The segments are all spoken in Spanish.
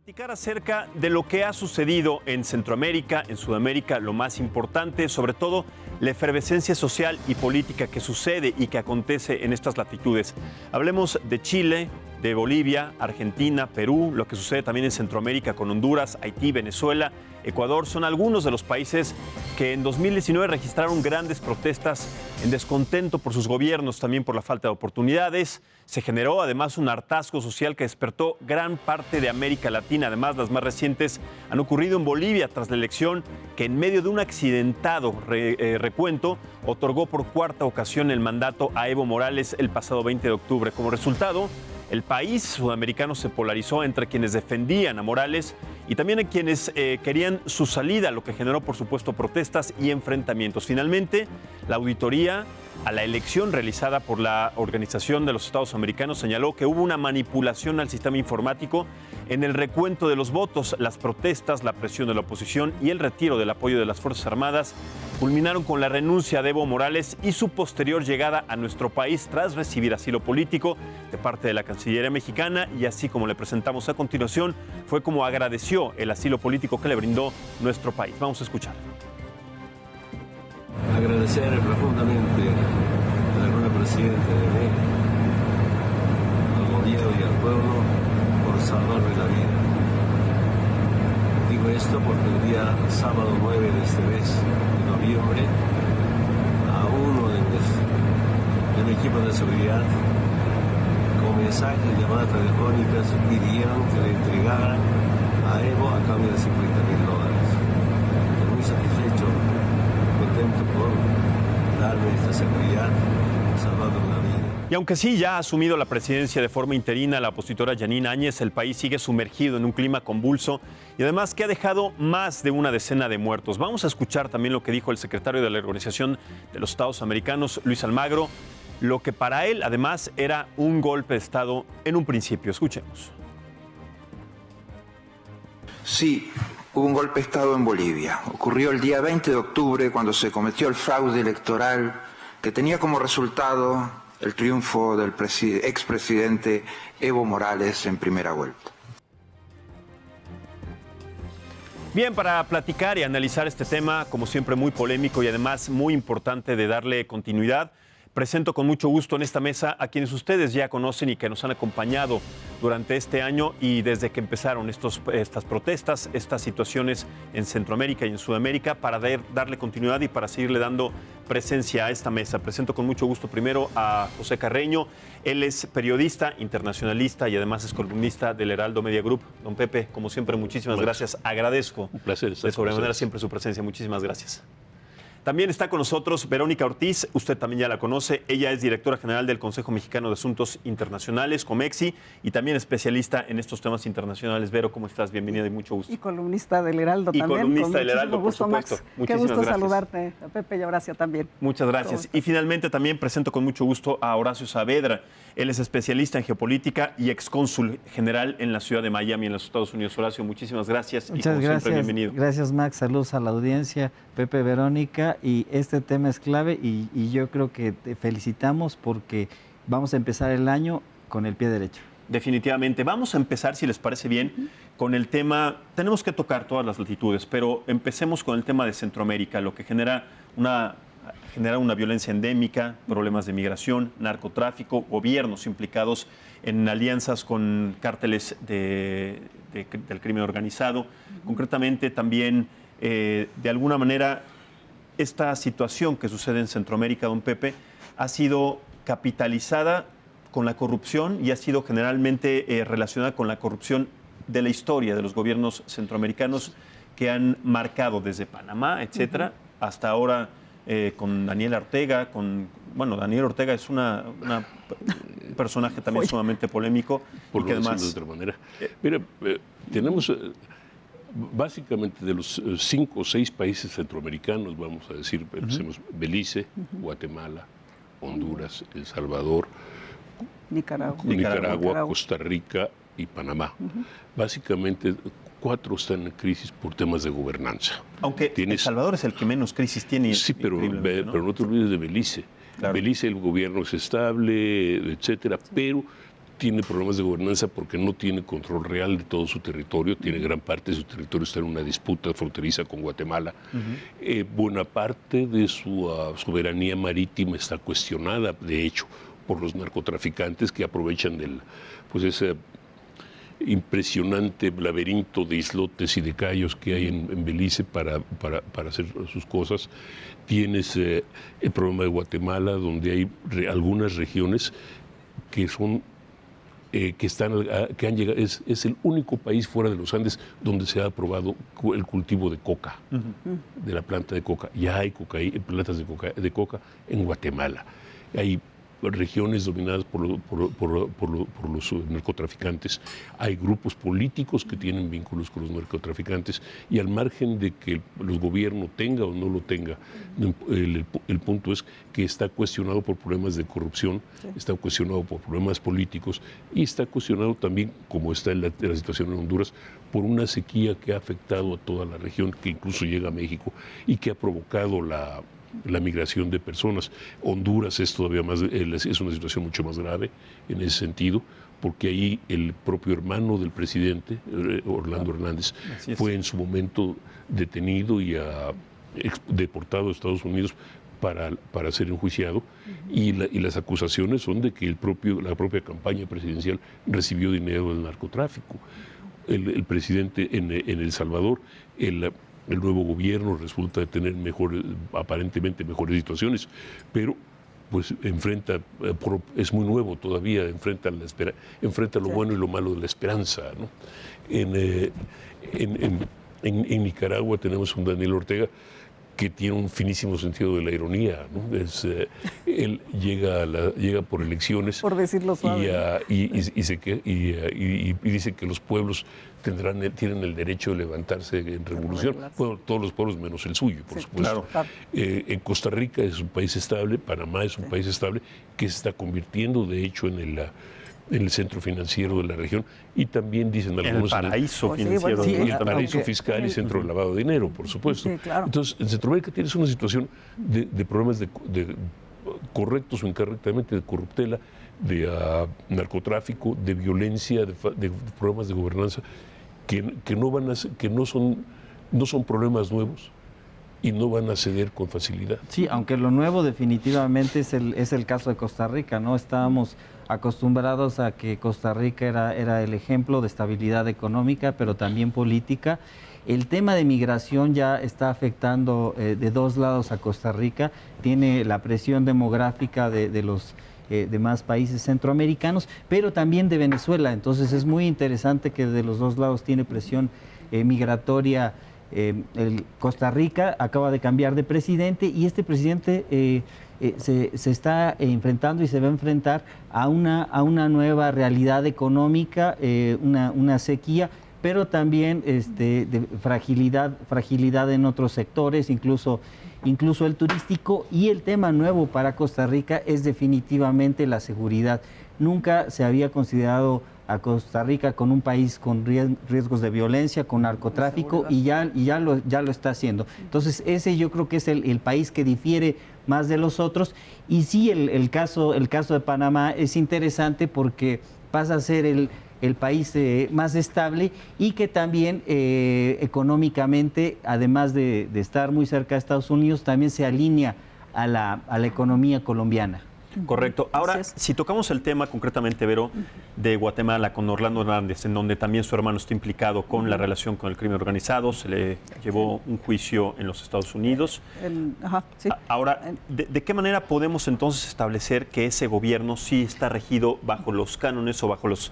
Platicar acerca de lo que ha sucedido en Centroamérica, en Sudamérica, lo más importante, sobre todo la efervescencia social y política que sucede y que acontece en estas latitudes. Hablemos de Chile, de Bolivia, Argentina, Perú, lo que sucede también en Centroamérica con Honduras, Haití, Venezuela, Ecuador. Son algunos de los países que en 2019 registraron grandes protestas en descontento por sus gobiernos, también por la falta de oportunidades. Se generó además un hartazgo social que despertó gran parte de América Latina. Además, las más recientes han ocurrido en Bolivia tras la elección que en medio de un accidentado recuento otorgó por cuarta ocasión el mandato a Evo Morales el pasado 20 de octubre. Como resultado, el país sudamericano se polarizó entre quienes defendían a Morales y también en quienes querían su salida, lo que generó, por supuesto, protestas y enfrentamientos. Finalmente, la auditoría a la elección realizada por la Organización de los Estados Americanos señaló que hubo una manipulación al sistema informático en el recuento de los votos. Las protestas, la presión de la oposición y el retiro del apoyo de las Fuerzas Armadas culminaron con la renuncia de Evo Morales y su posterior llegada a nuestro país tras recibir asilo político de parte de la Cancillería mexicana, y así como le presentamos a continuación, fue como agradeció el asilo político que le brindó nuestro país. Vamos a escuchar. Agradecer profundamente al nuevo presidente de México, al gobierno y al pueblo por salvarme la vida. Digo esto porque el día sábado 9 de este mes de noviembre a uno del equipo de seguridad con mensajes y llamadas telefónicas pidieron que le entregaran a Evo a cambio de $50,000. Estoy muy satisfecho, contento por darme esta seguridad, salvando una vida. Y aunque sí ya ha asumido la presidencia de forma interina la opositora Yanine Áñez, el país sigue sumergido en un clima convulso y además que ha dejado más de una decena de muertos. Vamos a escuchar también lo que dijo el secretario de la Organización de los Estados Americanos, Luis Almagro, lo que para él además era un golpe de Estado en un principio. Escuchemos. Sí, hubo un golpe de Estado en Bolivia. Ocurrió el día 20 de octubre cuando se cometió el fraude electoral que tenía como resultado el triunfo del expresidente Evo Morales en primera vuelta. Bien, para platicar y analizar este tema, como siempre muy polémico y además muy importante de darle continuidad, presento con mucho gusto en esta mesa a quienes ustedes ya conocen y que nos han acompañado durante este año y desde que empezaron estas protestas, estas situaciones en Centroamérica y en Sudamérica, para darle continuidad y para seguirle dando presencia a esta mesa. Presento con mucho gusto primero a José Carreño. Él es periodista, internacionalista y además es columnista del Heraldo Media Group. Don Pepe, como siempre, muchísimas gracias. Agradezco un placer estar de sobremanera siempre su presencia. Muchísimas gracias. También está con nosotros Verónica Ortiz, usted también ya la conoce. Ella es directora general del Consejo Mexicano de Asuntos Internacionales, COMEXI, y también especialista en estos temas internacionales. Vero, ¿cómo estás? Bienvenida y mucho gusto. Y columnista del Heraldo también. Y columnista del Heraldo, por supuesto. Qué gusto saludarte, a Pepe y a Horacio también. Muchas gracias. Y finalmente también presento con mucho gusto a Horacio Saavedra. Él es especialista en geopolítica y excónsul general en la ciudad de Miami, en los Estados Unidos. Horacio, muchísimas gracias. Muchas y como gracias. Siempre, bienvenido. Gracias, Max. Saludos a la audiencia. Pepe, Verónica, y este tema es clave y yo creo que te felicitamos porque vamos a empezar el año con el pie derecho. Definitivamente. Vamos a empezar, si les parece bien, con el tema. Tenemos que tocar todas las latitudes, pero empecemos con el tema de Centroamérica, lo que genera una violencia endémica, problemas de migración, narcotráfico, gobiernos implicados en alianzas con cárteles del crimen organizado. Concretamente también, de alguna manera, esta situación que sucede en Centroamérica, don Pepe, ha sido capitalizada con la corrupción y ha sido generalmente relacionada con la corrupción de la historia de los gobiernos centroamericanos que han marcado desde Panamá, etcétera, hasta ahora con Daniel Ortega. Daniel Ortega es un personaje también sumamente polémico. Por y que no además, decirlo de otra manera. Mira, tenemos básicamente de los 5 o 6 países centroamericanos, vamos a decir, pensemos Belice, Guatemala, Honduras, El Salvador, Nicaragua, Costa Rica y Panamá. Básicamente 4 están en crisis por temas de gobernanza. Aunque El Salvador es el que menos crisis tiene. Sí, pero no te olvides de Belice. Claro. Belice, el gobierno es estable, etcétera, pero tiene problemas de gobernanza porque no tiene control real de todo su territorio, tiene gran parte de su territorio está en una disputa fronteriza con Guatemala. Buena parte de su soberanía marítima está cuestionada, de hecho, por los narcotraficantes que aprovechan ese impresionante laberinto de islotes y de cayos que hay en Belice para hacer sus cosas. Tienes el problema de Guatemala, donde hay algunas regiones que son que han llegado, es el único país fuera de los Andes donde se ha aprobado el cultivo de coca, de la planta de coca. Ya hay plantas de coca en Guatemala. Hay regiones dominadas por los narcotraficantes. Hay grupos políticos que tienen vínculos con los narcotraficantes y al margen de que los gobiernos tenga o no lo tenga, el punto es que está cuestionado por problemas de corrupción, está cuestionado por problemas políticos y está cuestionado también, como está en la situación en Honduras, por una sequía que ha afectado a toda la región, que incluso llega a México y que ha provocado la migración de personas. Honduras es todavía más, es una situación mucho más grave en ese sentido, porque ahí el propio hermano del presidente, Orlando Hernández, fue en su momento detenido y deportado a Estados Unidos para ser enjuiciado, y las acusaciones son de que la propia campaña presidencial recibió dinero del narcotráfico. El presidente en El Salvador, el nuevo gobierno resulta de tener aparentemente mejores situaciones, pero pues es muy nuevo todavía, enfrenta lo bueno y lo malo de la esperanza, ¿no? En Nicaragua tenemos un Daniel Ortega que tiene un finísimo sentido de la ironía, ¿no? Él llega por elecciones, por decirlo suave, y dice que los pueblos tienen el derecho de levantarse en revolución. Bueno, todos los pueblos menos el suyo, por supuesto. Claro. En Costa Rica es un país estable, Panamá es un país estable que se está convirtiendo, de hecho, en el centro financiero de la región, y también dicen algunos... El paraíso financiero. El paraíso fiscal y centro de lavado de dinero, por supuesto. Sí, claro. Entonces, en Centroamérica tienes una situación de problemas de correctos o incorrectamente, de corruptela, de narcotráfico, de violencia, de problemas de gobernanza, que no son problemas nuevos y no van a ceder con facilidad. Sí, aunque lo nuevo definitivamente es el caso de Costa Rica, ¿no? Estábamos acostumbrados a que Costa Rica era el ejemplo de estabilidad económica, pero también política. El tema de migración ya está afectando de dos lados a Costa Rica. Tiene la presión demográfica de los demás países centroamericanos, pero también de Venezuela. Entonces es muy interesante que de los dos lados tiene presión migratoria. Costa Rica acaba de cambiar de presidente y este presidente se está enfrentando y se va a enfrentar a una nueva realidad económica, una sequía, pero también de fragilidad en otros sectores, incluso el turístico. Y el tema nuevo para Costa Rica es definitivamente la seguridad. Nunca se había considerado a Costa Rica con un país con riesgos de violencia, con narcotráfico, y ya lo está haciendo. Entonces ese yo creo que es el país que difiere más de los otros. Y sí, el caso de Panamá es interesante porque pasa a ser el país más estable y que también económicamente, además de estar muy cerca de Estados Unidos, también se alinea a la economía colombiana. Correcto. Ahora, si tocamos el tema concretamente, Vero, de Guatemala con Orlando Hernández, en donde también su hermano está implicado con la relación con el crimen organizado, se le llevó un juicio en los Estados Unidos. Ahora, ¿de qué manera podemos entonces establecer que ese gobierno sí está regido bajo los cánones o bajo los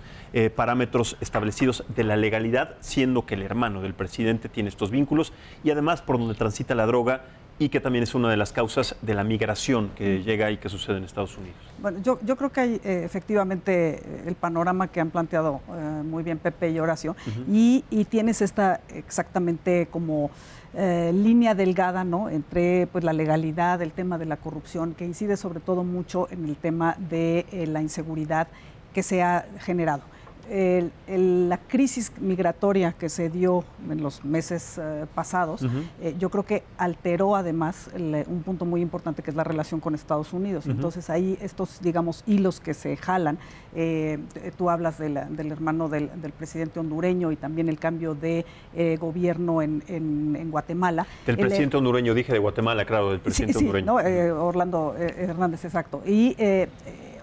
parámetros establecidos de la legalidad, siendo que el hermano del presidente tiene estos vínculos y además por donde transita la droga, y que también es una de las causas de la migración que llega y que sucede en Estados Unidos? Bueno, yo creo que hay efectivamente el panorama que han planteado muy bien Pepe y Horacio, y tienes esta exactamente como línea delgada, ¿no?, entre pues la legalidad, el tema de la corrupción, que incide sobre todo mucho en el tema de la inseguridad que se ha generado. la crisis migratoria que se dio en los meses pasados, yo creo que alteró además un punto muy importante que es la relación con Estados Unidos. Entonces ahí estos, digamos, hilos que se jalan, tú hablas del hermano del presidente hondureño y también el cambio de gobierno en Guatemala. Del presidente hondureño, dije de Guatemala, claro, del presidente hondureño. ¿No? Orlando Hernández, exacto. Y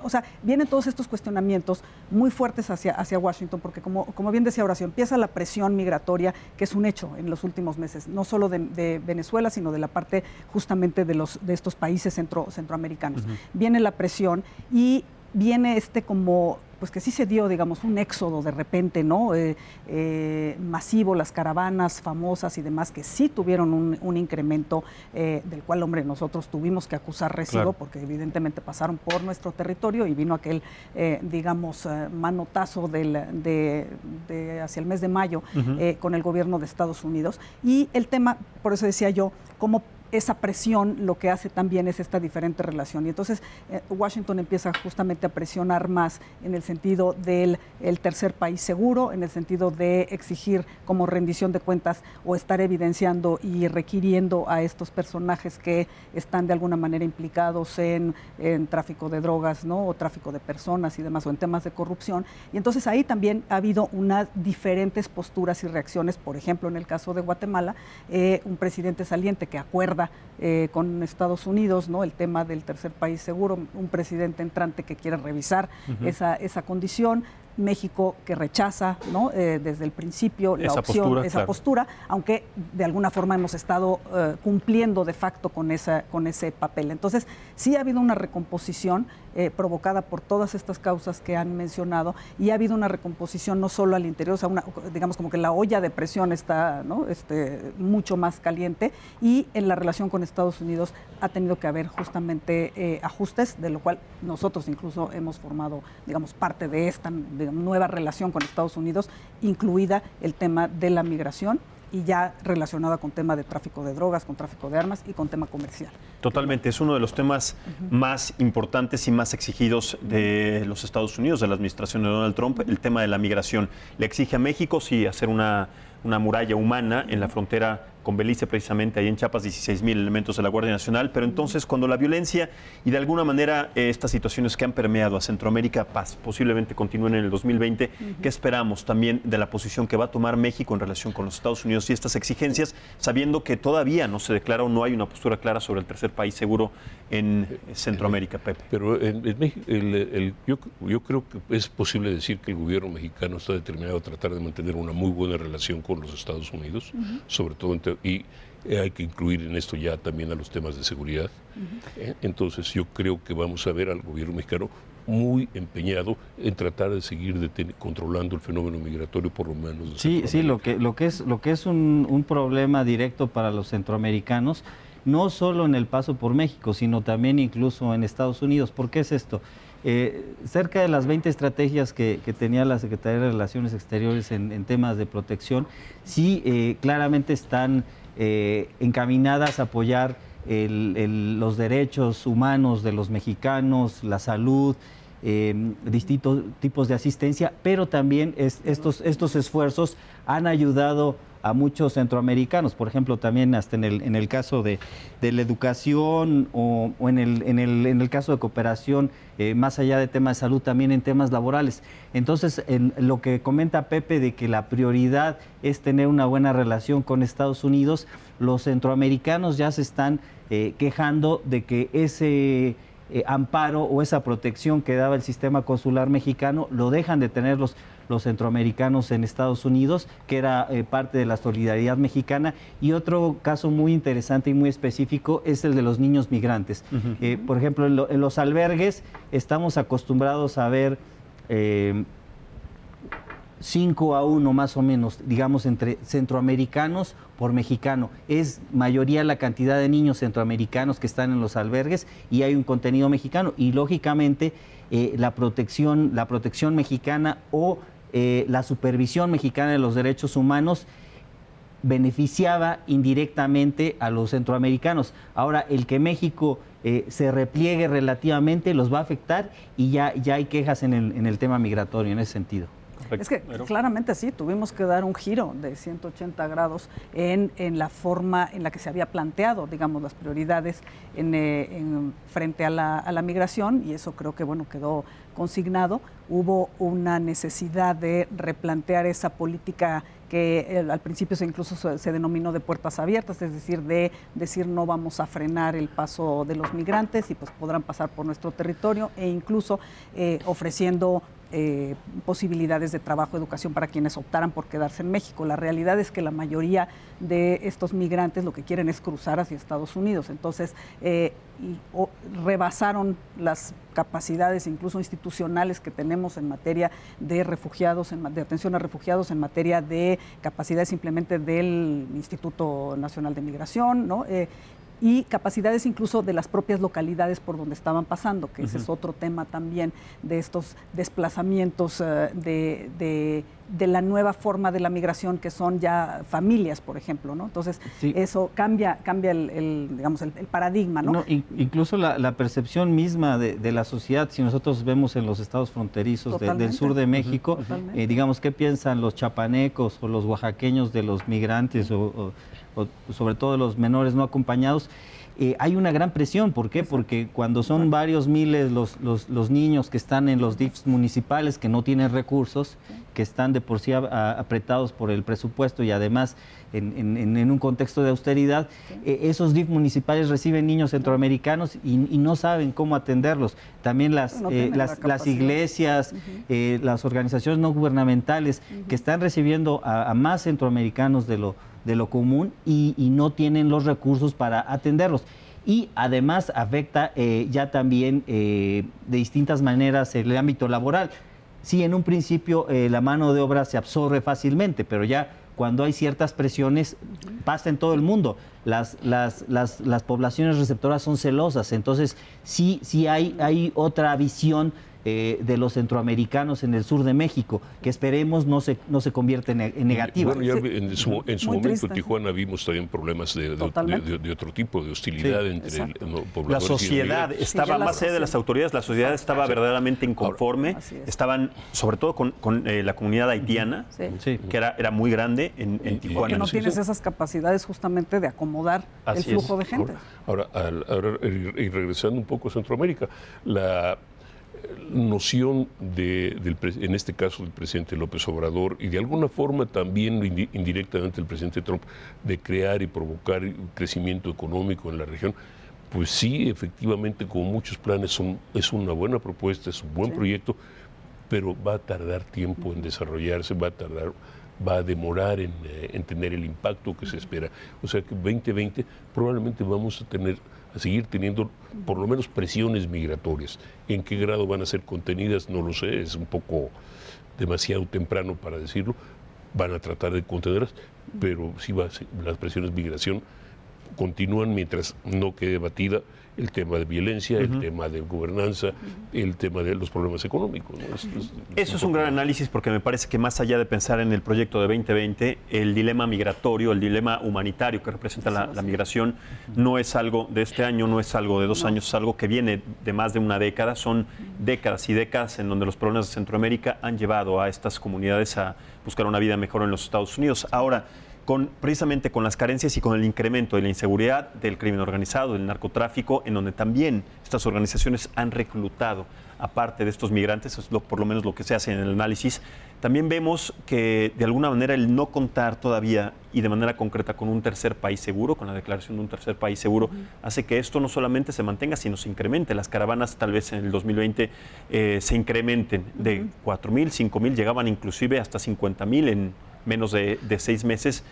o sea, vienen todos estos cuestionamientos muy fuertes hacia Washington, porque como bien decía Horacio, empieza la presión migratoria, que es un hecho en los últimos meses, no solo de Venezuela, sino de la parte justamente de estos países centroamericanos. Viene la presión y viene como, pues que sí se dio, digamos, un éxodo de repente, ¿no? Masivo, las caravanas famosas y demás, que sí tuvieron un incremento, del cual, hombre, nosotros tuvimos que acusar recibo, claro, porque evidentemente pasaron por nuestro territorio y vino aquel, digamos, manotazo hacia el mes de mayo con el gobierno de Estados Unidos. Y el tema, por eso decía yo, cómo esa presión lo que hace también es esta diferente relación. Y entonces Washington empieza justamente a presionar más en el sentido del tercer país seguro, en el sentido de exigir como rendición de cuentas o estar evidenciando y requiriendo a estos personajes que están de alguna manera implicados en tráfico de drogas, ¿no? O tráfico de personas y demás, o en temas de corrupción. Y entonces ahí también ha habido unas diferentes posturas y reacciones. Por ejemplo, en el caso de Guatemala, un presidente saliente que acuerda con Estados Unidos, ¿no? El tema del tercer país seguro, un presidente entrante que quiere revisar esa condición. México que rechaza, ¿no? Desde el principio esa postura, aunque de alguna forma hemos estado cumpliendo de facto con ese papel. Entonces, sí ha habido una recomposición provocada por todas estas causas que han mencionado, y ha habido una recomposición no solo al interior, o sea, digamos como que la olla de presión está, ¿no? Mucho más caliente, y en la relación con Estados Unidos ha tenido que haber justamente ajustes, de lo cual nosotros incluso hemos formado, digamos, parte de esta nueva relación con Estados Unidos, incluida el tema de la migración y ya relacionada con tema de tráfico de drogas, con tráfico de armas y con tema comercial. Totalmente, es uno de los temas más importantes y más exigidos de los Estados Unidos, de la administración de Donald Trump, el tema de la migración. Le exige a México, sí, hacer una muralla humana en la frontera con Belice, precisamente ahí en Chiapas, 16,000 elementos de la Guardia Nacional, pero entonces cuando la violencia y de alguna manera estas situaciones que han permeado a Centroamérica posiblemente continúen en el 2020, ¿qué esperamos también de la posición que va a tomar México en relación con los Estados Unidos y estas exigencias, sabiendo que todavía no se declara o no hay una postura clara sobre el tercer país seguro en Centroamérica, Pepe? Pero en México, yo creo que es posible decir que el gobierno mexicano está determinado a tratar de mantener una muy buena relación con los Estados Unidos, sobre todo y hay que incluir en esto ya también a los temas de seguridad. Entonces yo creo que vamos a ver al gobierno mexicano muy empeñado en tratar de seguir controlando el fenómeno migratorio, por lo menos. Sí, lo que es un problema directo para los centroamericanos, no solo en el paso por México, sino también incluso en Estados Unidos. ¿Por qué es esto? Cerca de las 20 estrategias que tenía la Secretaría de Relaciones Exteriores en temas de protección, sí claramente están encaminadas a apoyar los derechos humanos de los mexicanos, la salud, distintos tipos de asistencia, pero también estos esfuerzos han ayudado a muchos centroamericanos, por ejemplo, también hasta en el caso de la educación o en el caso de cooperación, más allá de temas de salud, también en temas laborales. Entonces, en lo que comenta Pepe de que la prioridad es tener una buena relación con Estados Unidos, los centroamericanos ya se están quejando de que ese amparo o esa protección que daba el sistema consular mexicano lo dejan de tener los centroamericanos en Estados Unidos, que era parte de la solidaridad mexicana. Y otro caso muy interesante y muy específico es el de los niños migrantes. Por ejemplo, en los albergues estamos acostumbrados a ver 5-1 más o menos, digamos, entre centroamericanos por mexicano. Es mayoría la cantidad de niños centroamericanos que están en los albergues y hay un contenido mexicano. Y lógicamente la protección mexicana o la supervisión mexicana de los derechos humanos beneficiaba indirectamente a los centroamericanos. Ahora, el que México se repliegue relativamente los va a afectar, y ya hay quejas en el tema migratorio en ese sentido. Es que claramente sí, tuvimos que dar un giro de 180 grados en la forma en la que se había planteado, digamos, las prioridades frente a la migración, y eso creo que, bueno, quedó consignado. Hubo una necesidad de replantear esa política que al principio incluso se denominó de puertas abiertas, es decir, de decir no vamos a frenar el paso de los migrantes y pues podrán pasar por nuestro territorio, e incluso ofreciendo posibilidades de trabajo, educación para quienes optaran por quedarse en México. La realidad es que la mayoría de estos migrantes lo que quieren es cruzar hacia Estados Unidos, entonces rebasaron las capacidades incluso institucionales que tenemos en materia de refugiados, de atención a refugiados, en materia de capacidades simplemente del Instituto Nacional de Migración, ¿no? Y capacidades incluso de las propias localidades por donde estaban pasando, que ese es otro tema también de estos desplazamientos de la nueva forma de la migración, que son ya familias, por ejemplo, ¿no? Entonces, eso cambia digamos, el paradigma, ¿no? Incluso la percepción misma de la sociedad, si nosotros vemos en los estados fronterizos del sur de México, digamos, ¿qué piensan los chapanecos o los oaxaqueños de los migrantes o sobre todo de los menores no acompañados? Hay una gran presión. ¿Por qué? Porque cuando son varios miles los niños que están en los DIFs municipales, que no tienen recursos, que están de por sí apretados por el presupuesto y además en un contexto de austeridad, esos DIF municipales reciben niños centroamericanos y no saben cómo atenderlos. También las iglesias, las organizaciones no gubernamentales que están recibiendo a más centroamericanos de lo común y no tienen los recursos para atenderlos. Y además afecta ya también de distintas maneras el ámbito laboral. Sí, en un principio la mano de obra se absorbe fácilmente, pero ya cuando hay ciertas presiones pasa en todo el mundo. Las poblaciones receptoras son celosas, entonces sí hay otra visión de los centroamericanos en el sur de México, que esperemos no se convierta en negativa. Bueno, ya en su momento triste. En Tijuana vimos también problemas de otro tipo, de hostilidad entre pobladores. La sociedad estaba, más allá de las autoridades, la sociedad estaba verdaderamente inconforme. Estaban, sobre todo con la comunidad haitiana, que era muy grande en Tijuana. Porque no tienes esas capacidades justamente de acomodar el flujo de gente. Ahora, y regresando un poco a Centroamérica, la noción en este caso del presidente López Obrador y de alguna forma también indirectamente el presidente Trump, de crear y provocar crecimiento económico en la región, pues sí, efectivamente, como muchos planes, es una buena propuesta, es un buen proyecto, pero va a tardar tiempo en desarrollarse, va a demorar en tener el impacto que se espera. O sea que 2020 probablemente vamos a seguir teniendo por lo menos presiones migratorias. ¿En qué grado van a ser contenidas? No lo sé, es un poco demasiado temprano para decirlo. Van a tratar de contenerlas, pero sí las presiones de migración continúan mientras no quede batida el tema de violencia, el tema de gobernanza, el tema de los problemas económicos, ¿no? Eso es un gran análisis, porque me parece que más allá de pensar en el proyecto de 2020, el dilema migratorio, el dilema humanitario que representa la migración, no es algo de este año, no es algo de 2 años, es algo que viene de más de una década. Son décadas y décadas en donde los problemas de Centroamérica han llevado a estas comunidades a buscar una vida mejor en los Estados Unidos. Ahora, precisamente con las carencias y con el incremento de la inseguridad, del crimen organizado, del narcotráfico, en donde también estas organizaciones han reclutado, aparte de estos migrantes, es por lo menos lo que se hace en el análisis, también vemos que de alguna manera el no contar todavía y de manera concreta con un tercer país seguro, con la declaración de un tercer país seguro, hace que esto no solamente se mantenga, sino se incremente. Las caravanas tal vez en el 2020 se incrementen de 4,000, 5,000, llegaban inclusive hasta 50,000 en menos de 6 meses,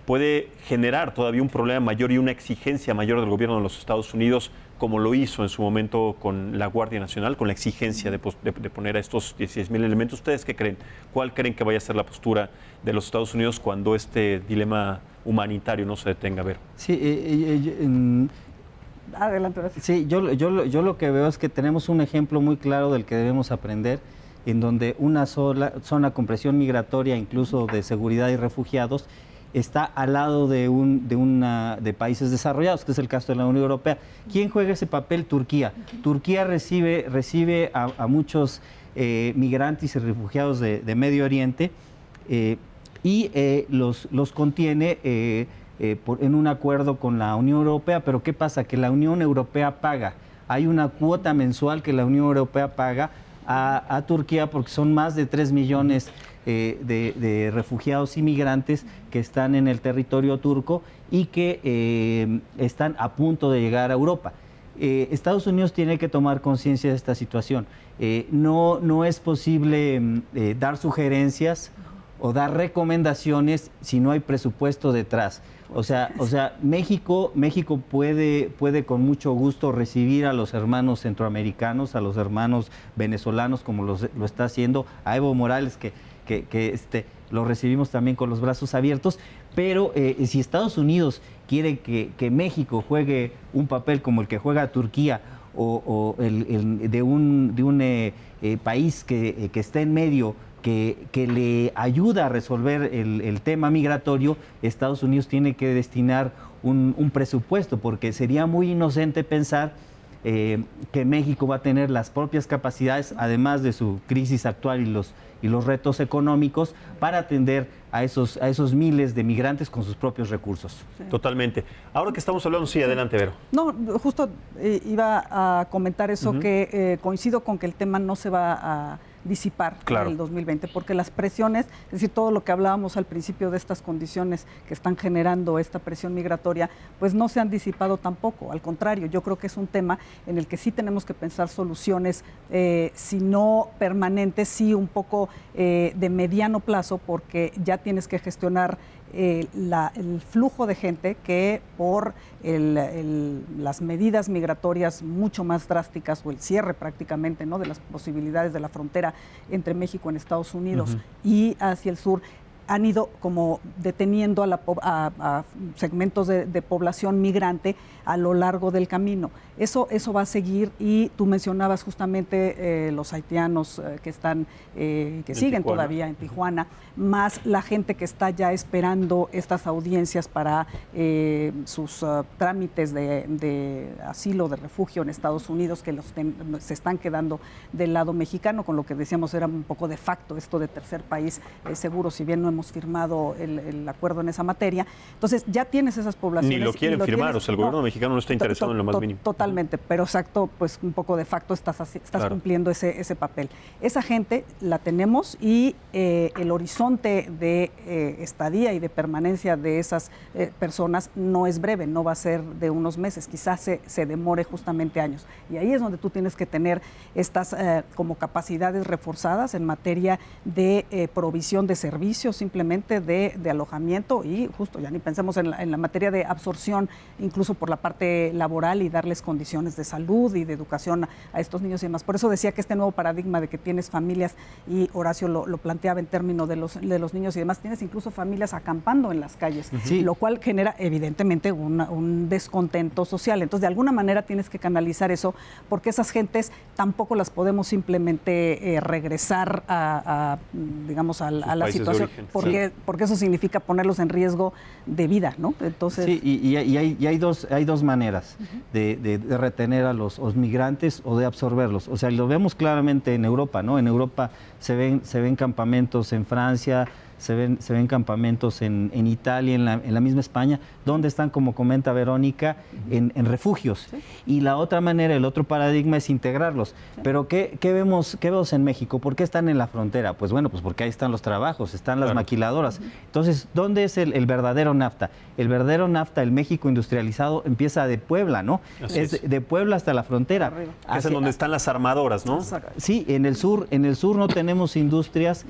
puede generar todavía un problema mayor y una exigencia mayor del gobierno de los Estados Unidos, como lo hizo en su momento con la Guardia Nacional, con la exigencia de poner a estos 16,000 elementos. ¿Ustedes qué creen? ¿Cuál creen que vaya a ser la postura de los Estados Unidos cuando este dilema humanitario no se detenga? A ver. Sí, adelante. Sí, yo lo que veo es que tenemos un ejemplo muy claro del que debemos aprender, en donde una sola zona con presión migratoria, incluso de seguridad y refugiados, está al lado de países desarrollados, que es el caso de la Unión Europea. ¿Quién juega ese papel? Turquía. Turquía recibe a muchos migrantes y refugiados de Medio Oriente y los contiene en un acuerdo con la Unión Europea. Pero ¿qué pasa? Que la Unión Europea paga. Hay una cuota mensual que la Unión Europea paga a Turquía porque son más de 3 millones de refugiados y migrantes que están en el territorio turco y que están a punto de llegar a Europa. Estados Unidos tiene que tomar conciencia de esta situación. No es posible dar sugerencias o dar recomendaciones si no hay presupuesto detrás. O sea, México puede con mucho gusto recibir a los hermanos centroamericanos, a los hermanos venezolanos, como lo está haciendo, a Evo Morales, que lo recibimos también con los brazos abiertos, pero si Estados Unidos quiere que México juegue un papel como el que juega Turquía o de un país que está en medio, que le ayuda a resolver el tema migratorio, Estados Unidos tiene que destinar un presupuesto, porque sería muy inocente pensar que México va a tener las propias capacidades, además de su crisis actual y los retos económicos, para atender a esos miles de migrantes con sus propios recursos. Sí. Totalmente. Ahora que estamos hablando, sí, adelante, Vero. No, justo iba a comentar eso, que coincido con que el tema no se va a disipar en el 2020, porque las presiones, es decir, todo lo que hablábamos al principio de estas condiciones que están generando esta presión migratoria, pues no se han disipado tampoco. Al contrario, yo creo que es un tema en el que sí tenemos que pensar soluciones, si no permanentes, sí un poco de mediano plazo, porque ya tienes que gestionar el flujo de gente que por las medidas migratorias mucho más drásticas o el cierre prácticamente, ¿no?, de las posibilidades de la frontera entre México y Estados Unidos y hacia el sur, han ido como deteniendo a segmentos de población migrante a lo largo del camino. Eso va a seguir, y tú mencionabas justamente los haitianos que siguen Tijuana. Todavía en Tijuana, más la gente que está ya esperando estas audiencias para sus trámites de asilo, de refugio en Estados Unidos, que se están quedando del lado mexicano, con lo que decíamos era un poco de facto esto de tercer país seguro, si bien no hemos firmado el acuerdo en esa materia. Entonces ya tienes esas poblaciones. Ni lo quieren firmar, o sea, el gobierno mexicano no está interesado en lo más mínimo. Totalmente, pero exacto, pues un poco de facto estás cumpliendo ese papel. Esa gente la tenemos, y el horizonte de estadía y de permanencia de esas personas no es breve, no va a ser de unos meses, quizás se demore justamente años. Y ahí es donde tú tienes que tener estas como capacidades reforzadas en materia de provisión de servicios, simplemente de alojamiento, y justo ya ni pensemos en la materia de absorción, incluso por la parte laboral, y darles condiciones de salud y de educación a estos niños y demás. Por eso decía que este nuevo paradigma de que tienes familias, y Horacio lo planteaba en términos de los niños y demás, tienes incluso familias acampando en las calles, lo cual genera evidentemente un descontento social. Entonces, de alguna manera tienes que canalizar eso, porque esas gentes tampoco las podemos simplemente regresar digamos, a la situación, porque eso significa ponerlos en riesgo de vida, ¿no? Entonces, sí, y hay dos maneras de retener a los migrantes o de absorberlos. O sea, lo vemos claramente en Europa, ¿no? En Europa se ven campamentos en Francia, se ven campamentos en Italia, en la misma España, donde están, como comenta Verónica, en refugios. ¿Sí? Y la otra manera, el otro paradigma es integrarlos. Sí. Pero ¿qué vemos en México? ¿Por qué están en la frontera? Pues bueno, pues porque ahí están los trabajos, están las maquiladoras. Entonces, ¿dónde es el verdadero NAFTA? El verdadero NAFTA, el México industrializado, empieza de Puebla, ¿no? Es de Puebla hasta la frontera. Es en donde están las armadoras, ¿no? Sí, en el sur no tenemos industrias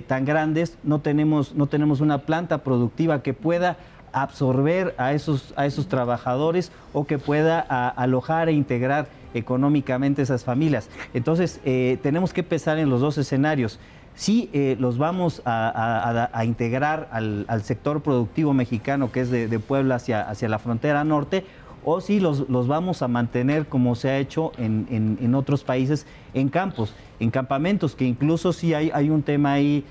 tan grandes, no tenemos una planta productiva que pueda absorber a esos trabajadores, o que pueda alojar e integrar económicamente esas familias. Entonces, tenemos que pensar en los dos escenarios. Si los vamos a integrar al sector productivo mexicano, que es de Puebla hacia la frontera norte, o si los vamos a mantener como se ha hecho en otros países, en campos, en campamentos, que incluso sí hay un tema ahí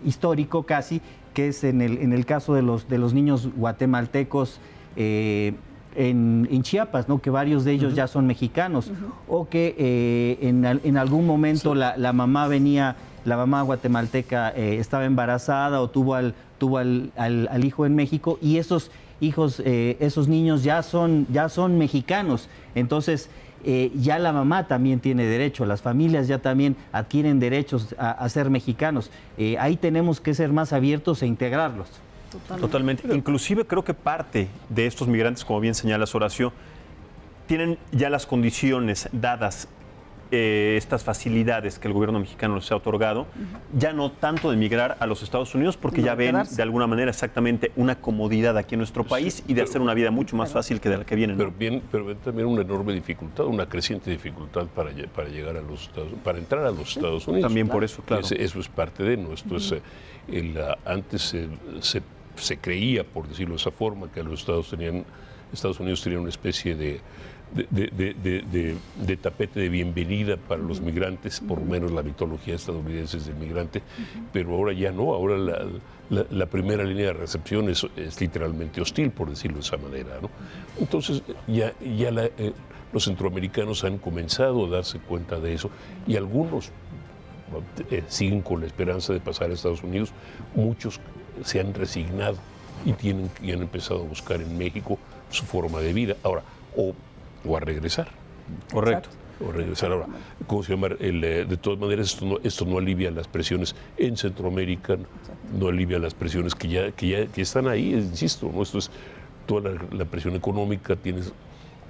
histórico casi, que es en el caso de los niños guatemaltecos en Chiapas, ¿no? Que varios de ellos ya son mexicanos, o que en algún momento la mamá guatemalteca estaba embarazada o tuvo al hijo en México, y esos hijos, esos niños ya son mexicanos. Entonces, ya la mamá también tiene derecho, las familias ya también adquieren derechos a ser mexicanos. Ahí tenemos que ser más abiertos e integrarlos. Totalmente. Inclusive creo que parte de estos migrantes, como bien señalas, Horacio, tienen ya las condiciones dadas, estas facilidades que el gobierno mexicano les ha otorgado, ya no tanto de migrar a los Estados Unidos, porque ya ven de alguna manera exactamente una comodidad aquí en nuestro país y de hacer una vida mucho más fácil que de la que vienen. Pero ven también una enorme dificultad, una creciente dificultad para llegar a los Estados Unidos, para entrar a los Estados Unidos. También por eso, claro. Eso es parte de nuestro. Antes se creía, por decirlo de esa forma, que los Estados Unidos tenían una especie de tapete de bienvenida para los migrantes, por lo menos la mitología estadounidense del migrante, pero ahora ya no, ahora la primera línea de recepción es literalmente hostil, por decirlo de esa manera, ¿no? Entonces los centroamericanos han comenzado a darse cuenta de eso, y algunos siguen con la esperanza de pasar a Estados Unidos, muchos se han resignado y han empezado a buscar en México su forma de vida. Ahora, o a regresar. Correcto. O regresar ahora. ¿Cómo se llama? De todas maneras, esto no alivia las presiones en Centroamérica, no alivia las presiones que están ahí, insisto, ¿no? Esto es toda la presión económica, tienes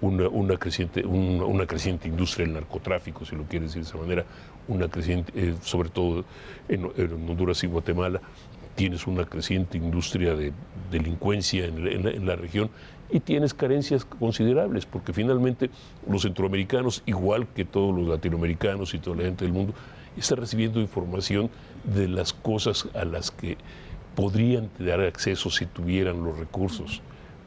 una creciente industria del narcotráfico, si lo quieres decir de esa manera, una creciente, sobre todo en Honduras y Guatemala, tienes una creciente industria de delincuencia en la región, y tienes carencias considerables, porque finalmente los centroamericanos, igual que todos los latinoamericanos y toda la gente del mundo, está recibiendo información de las cosas a las que podrían dar acceso si tuvieran los recursos,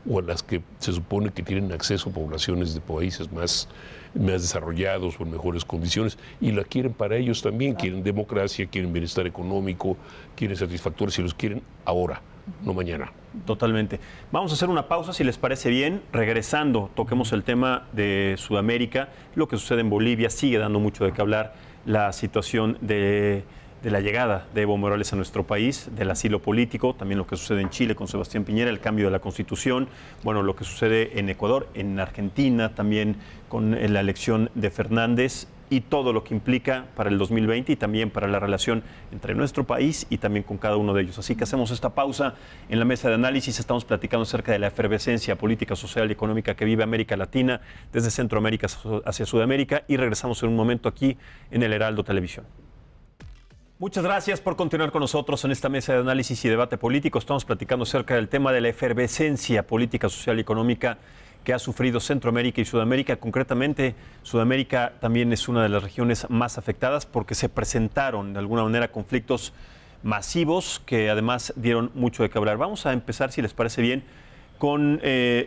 o a las que se supone que tienen acceso poblaciones de países más desarrollados o en mejores condiciones, y la quieren para ellos también. Quieren democracia, quieren bienestar económico, quieren satisfactores, y los quieren ahora, no mañana. Totalmente. Vamos a hacer una pausa, si les parece bien. Regresando, toquemos el tema de Sudamérica, lo que sucede en Bolivia. Sigue dando mucho de qué hablar la situación de la llegada de Evo Morales a nuestro país, del asilo político, también lo que sucede en Chile con Sebastián Piñera, el cambio de la Constitución, bueno, lo que sucede en Ecuador, en Argentina, también con la elección de Fernández, y todo lo que implica para el 2020 y también para la relación entre nuestro país y también con cada uno de ellos. Así que hacemos esta pausa en la mesa de análisis. Estamos platicando acerca de la efervescencia política, social y económica que vive América Latina, desde Centroamérica hacia Sudamérica, y regresamos en un momento aquí en el Heraldo Televisión. Muchas gracias por continuar con nosotros en esta mesa de análisis y debate político. Estamos platicando acerca del tema de la efervescencia política, social y económica que ha sufrido Centroamérica y Sudamérica. Concretamente, Sudamérica también es una de las regiones más afectadas porque se presentaron de alguna manera conflictos masivos que además dieron mucho de qué hablar. Vamos a empezar, si les parece bien, con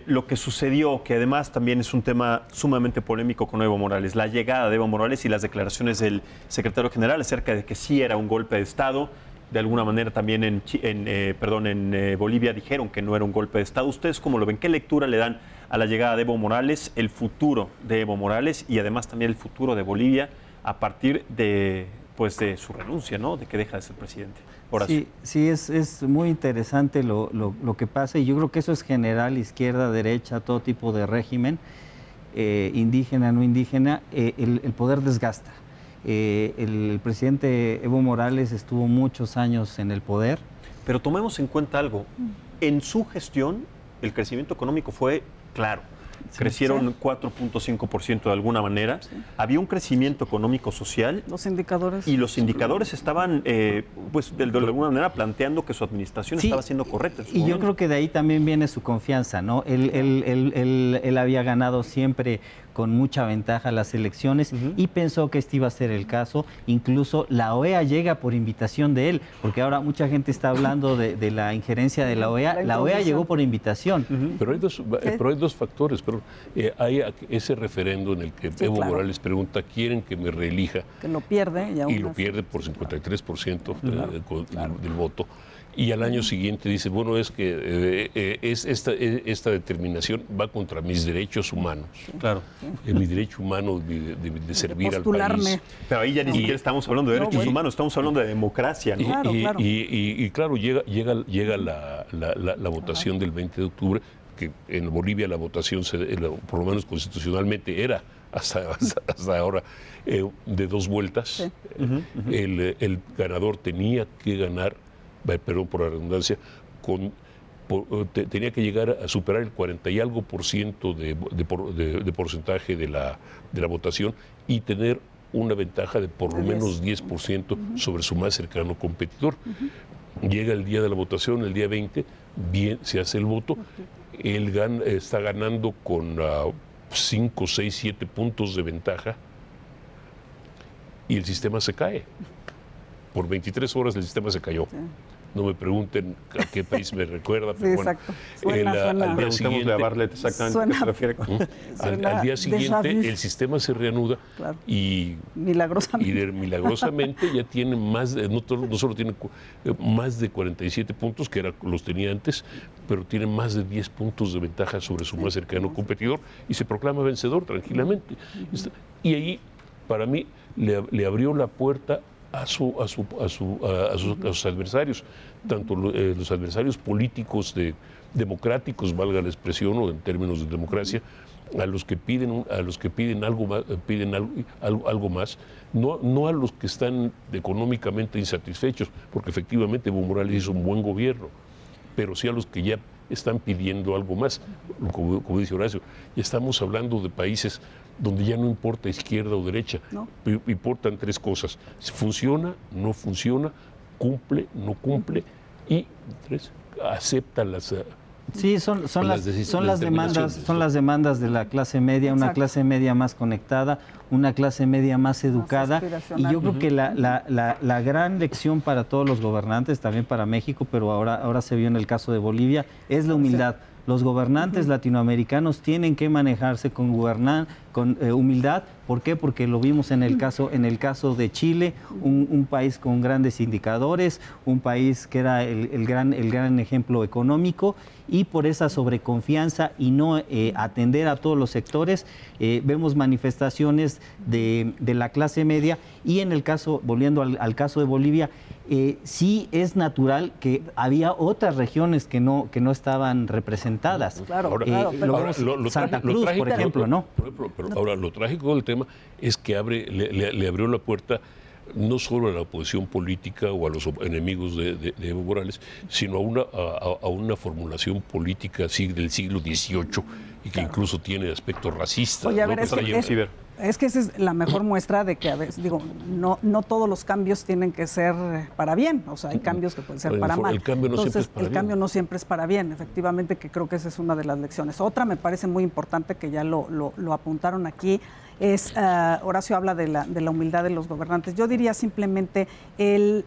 lo que sucedió, que además también es un tema sumamente polémico con Evo Morales, la llegada de Evo Morales y las declaraciones del secretario general acerca de que sí era un golpe de Estado. De alguna manera también en Bolivia dijeron que no era un golpe de Estado. ¿Ustedes cómo lo ven? ¿Qué lectura le dan a la llegada de Evo Morales, el futuro de Evo Morales y además también el futuro de Bolivia a partir de su renuncia, ¿no? De que deja de ser presidente? Horacio. Sí, es muy interesante lo que pasa, y yo creo que eso es general, izquierda, derecha, todo tipo de régimen, indígena, no indígena, el poder desgasta. El presidente Evo Morales estuvo muchos años en el poder. Pero tomemos en cuenta algo, en su gestión el crecimiento económico fue claro. Crecieron 4.5% de alguna manera. Sí. Había un crecimiento económico social. Los indicadores. Y los indicadores estaban, de alguna manera, planteando que su administración estaba siendo correcta. Y yo creo que de ahí también viene su confianza, ¿no? Él había ganado siempre con mucha ventaja las elecciones y pensó que este iba a ser el caso. Incluso la OEA llega por invitación de él, porque ahora mucha gente está hablando de la injerencia de la OEA. La OEA llegó por invitación. Pero hay dos factores. Hay ese referendo en el que Evo Morales pregunta, ¿quieren que me reelija? Que lo pierde. Y lo pierde por 53% del voto. Y al año siguiente dice, bueno, es que esta determinación va contra mis derechos humanos. Claro. Mi derecho humano de servir al país. Pero ahí ya ni siquiera estamos hablando de derechos humanos, estamos hablando de democracia, ¿no? Y claro, llega la votación del 20 de octubre, que en Bolivia la votación, por lo menos constitucionalmente, era hasta ahora de 2 vueltas. Sí. El ganador tenía que ganar, perdón por la redundancia, tenía que llegar a superar el 40 y algo % de porcentaje de la votación y tener una ventaja de por lo menos 10% sobre su más cercano competidor. Llega el día de la votación, el día 20, bien, se hace el voto, él está ganando con 5, 6, 7 puntos de ventaja y el sistema se cae. Por 23 horas el sistema se cayó. Sí. No me pregunten a qué país me recuerda, pero bueno. Al día siguiente, a Bartlett exactamente a qué se refiere. Al día siguiente el sistema se reanuda, claro. Y milagrosamente ya tiene no solo tiene más de 47 puntos, que los tenía antes, pero tiene más de 10 puntos de ventaja sobre su más cercano competidor y se proclama vencedor tranquilamente. Y ahí, para mí, le abrió la puerta a sus adversarios, tanto los adversarios políticos democráticos, valga la expresión, o en términos de democracia, a los que piden algo más, no a los que están económicamente insatisfechos, porque efectivamente Evo Morales hizo un buen gobierno, pero sí a los que ya están pidiendo algo más, como dice Horacio. Ya estamos hablando de países donde ya no importa izquierda o derecha, no. Importan 3 cosas: funciona, no funciona, cumple, no cumple, y 3, acepta las... Sí, son las demandas de la clase media, una clase media más conectada, una clase media más educada, y yo creo que la gran lección para todos los gobernantes, también para México, pero ahora se vio en el caso de Bolivia, es la humildad. Los gobernantes latinoamericanos tienen que manejarse con humildad. ¿Por qué? Porque lo vimos en el caso de Chile, un país con grandes indicadores, un país que era el gran ejemplo económico, y por esa sobreconfianza y no atender a todos los sectores, vemos manifestaciones de la clase media. Y en el caso, volviendo al caso de Bolivia, sí es natural que había otras regiones que no estaban representadas. Claro, Santa Cruz, por ejemplo, ¿no? Pero ahora, lo trágico del tema es que le abrió la puerta no solo a la oposición política o a los enemigos de Evo Morales, sino a una formulación política del siglo XVIII y que incluso tiene aspectos racistas. Oye, a ver, es que esa es la mejor muestra de que, a veces, no todos los cambios tienen que ser para bien, o sea, hay cambios que pueden ser para mal. El cambio no siempre es para bien, efectivamente, que creo que esa es una de las lecciones. Otra me parece muy importante, que ya lo apuntaron aquí, es, Horacio habla de la humildad de los gobernantes. Yo diría simplemente el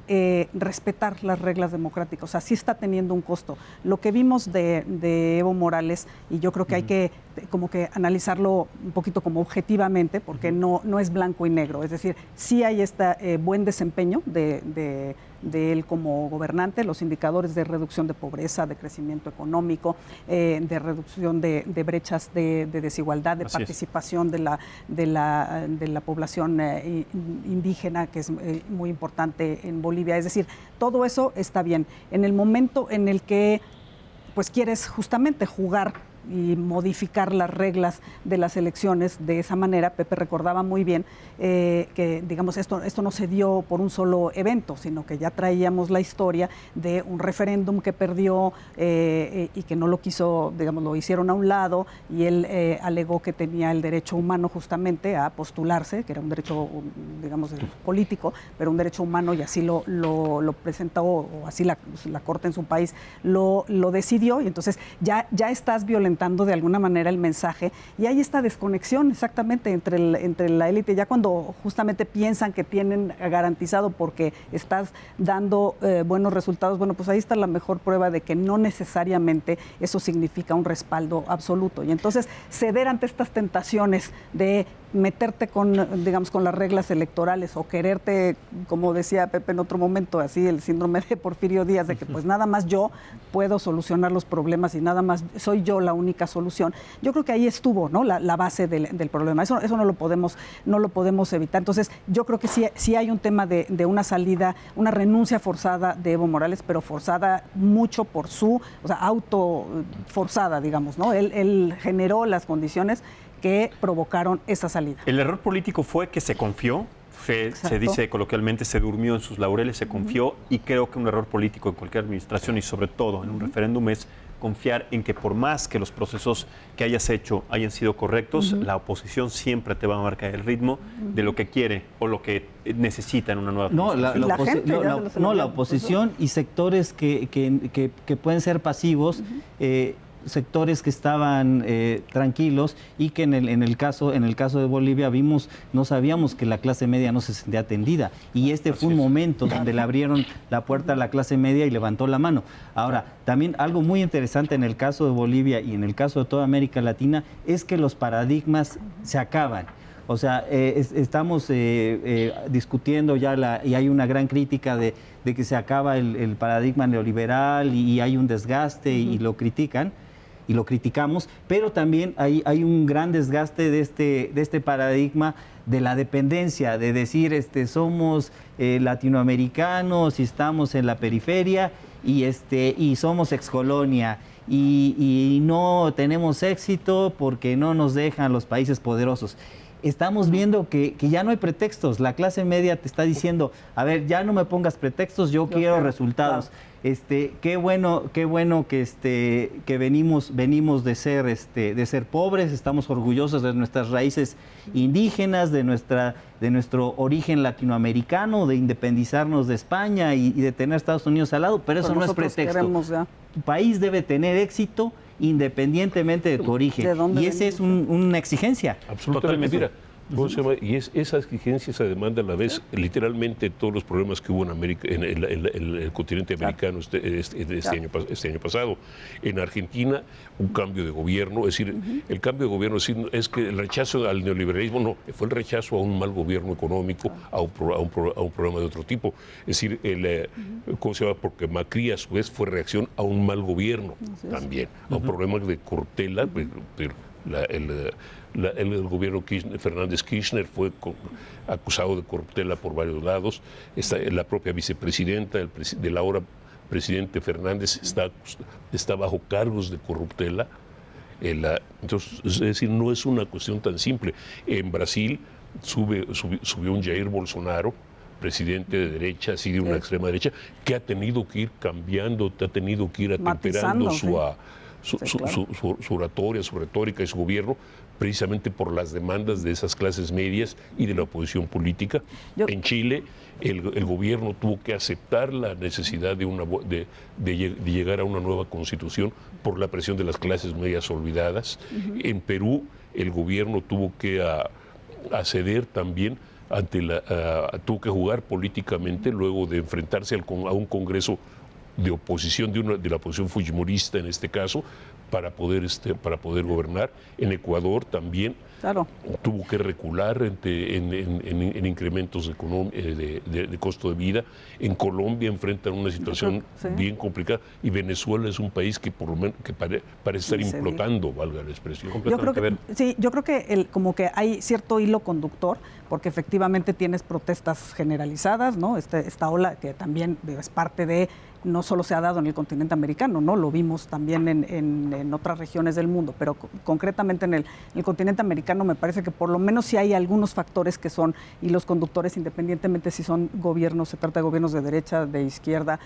respetar las reglas democráticas. O sea, sí está teniendo un costo. Lo que vimos de Evo Morales, y yo creo que hay que como que analizarlo un poquito como objetivamente, porque no es blanco y negro. Es decir, sí hay este buen desempeño de él como gobernante, los indicadores de reducción de pobreza, de crecimiento económico, de reducción de brechas de desigualdad, de participación de la población indígena, que es muy importante en Bolivia. Es decir, todo eso está bien. En el momento en el que pues quieres justamente jugar y modificar las reglas de las elecciones de esa manera, Pepe recordaba muy bien que, digamos, esto no se dio por un solo evento, sino que ya traíamos la historia de un referéndum que perdió y que no lo quiso, digamos, lo hicieron a un lado, y él alegó que tenía el derecho humano justamente a postularse, que era un derecho, digamos, político, pero un derecho humano, y así lo presentó, o así la Corte en su país lo decidió, y entonces ya estás violentando de alguna manera el mensaje, y hay esta desconexión exactamente entre la élite, ya cuando justamente piensan que tienen garantizado porque estás dando buenos resultados. Bueno, pues ahí está la mejor prueba de que no necesariamente eso significa un respaldo absoluto, y entonces ceder ante estas tentaciones de meterte con, digamos, con las reglas electorales o quererte, como decía Pepe en otro momento, así el síndrome de Porfirio Díaz, de que pues nada más yo puedo solucionar los problemas y nada más soy yo la única solución. Yo creo que ahí estuvo, ¿no?, la base del problema. Eso no lo podemos evitar. Entonces, yo creo que sí hay un tema de una salida, una renuncia forzada de Evo Morales, pero forzada mucho por auto forzada, digamos, ¿no? Él generó las condiciones que provocaron esa salida. El error político fue que se confió, se dice coloquialmente, se durmió en sus laureles, se confió, y creo que un error político en cualquier administración y sobre todo en un referéndum es confiar en que por más que los procesos que hayas hecho hayan sido correctos, la oposición siempre te va a marcar el ritmo de lo que quiere o lo que necesita en una nueva administración. La oposición y sectores que pueden ser pasivos, sectores que estaban tranquilos y que en el caso de Bolivia no sabíamos que la clase media no se sentía atendida, y fue un momento donde le abrieron la puerta a la clase media y levantó la mano. Ahora, también algo muy interesante en el caso de Bolivia y en el caso de toda América Latina es que los paradigmas se acaban. O sea, estamos discutiendo ya y hay una gran crítica de que se acaba el paradigma neoliberal y hay un desgaste y lo critican. Y lo criticamos, pero también hay un gran desgaste de este paradigma de la dependencia, de decir somos latinoamericanos y estamos en la periferia y somos excolonia y no tenemos éxito porque no nos dejan los países poderosos. Estamos viendo que ya no hay pretextos. La clase media te está diciendo, a ver, ya no me pongas pretextos, yo quiero resultados. Claro. Qué bueno que venimos de ser pobres, estamos orgullosos de nuestras raíces indígenas, de nuestro origen latinoamericano, de independizarnos de España y de tener Estados Unidos al lado, pero eso no es pretexto. Tu país debe tener éxito independientemente de tu origen, y esa es una exigencia. Absolutamente. Mira, y esa exigencia, esa demanda a la vez, literalmente todos los problemas que hubo en el continente americano este año pasado. En Argentina, un cambio de gobierno, es decir, el cambio de gobierno es que el rechazo al neoliberalismo no, fue el rechazo a un mal gobierno económico, a un programa de otro tipo. Es decir, ¿cómo se llama? Porque Macri a su vez fue reacción a un mal gobierno también, a un problema de corruptela, el gobierno Fernández Kirchner fue acusado de corruptela por varios lados. La propia vicepresidenta del ahora presidente Fernández está bajo cargos de corruptela. Entonces, es decir, no es una cuestión tan simple. En Brasil subió un Jair Bolsonaro, presidente de derecha, así de una extrema derecha, que ha tenido que ir cambiando, ha tenido que ir atemperando su oratoria, su retórica y su gobierno, precisamente por las demandas de esas clases medias y de la oposición política. En Chile, el gobierno tuvo que aceptar la necesidad de llegar a una nueva constitución por la presión de las clases medias olvidadas. En Perú, el gobierno tuvo que acceder también tuvo que jugar políticamente luego de enfrentarse a un Congreso de oposición, de la oposición fujimorista en este caso, para poder gobernar. En Ecuador también tuvo que recular en incrementos de costo de vida. En Colombia enfrentan una situación bien complicada, y Venezuela es un país que por lo menos parece estar implotando, valga la expresión. Yo creo que como que hay cierto hilo conductor, porque efectivamente tienes protestas generalizadas, ¿no? Esta ola que también es parte de, no solo se ha dado en el continente americano, ¿no? Lo vimos también en otras regiones del mundo, pero concretamente en el continente americano me parece que por lo menos sí hay algunos factores que son hilos conductores, independientemente si son gobiernos, se trata de gobiernos de derecha, de izquierda,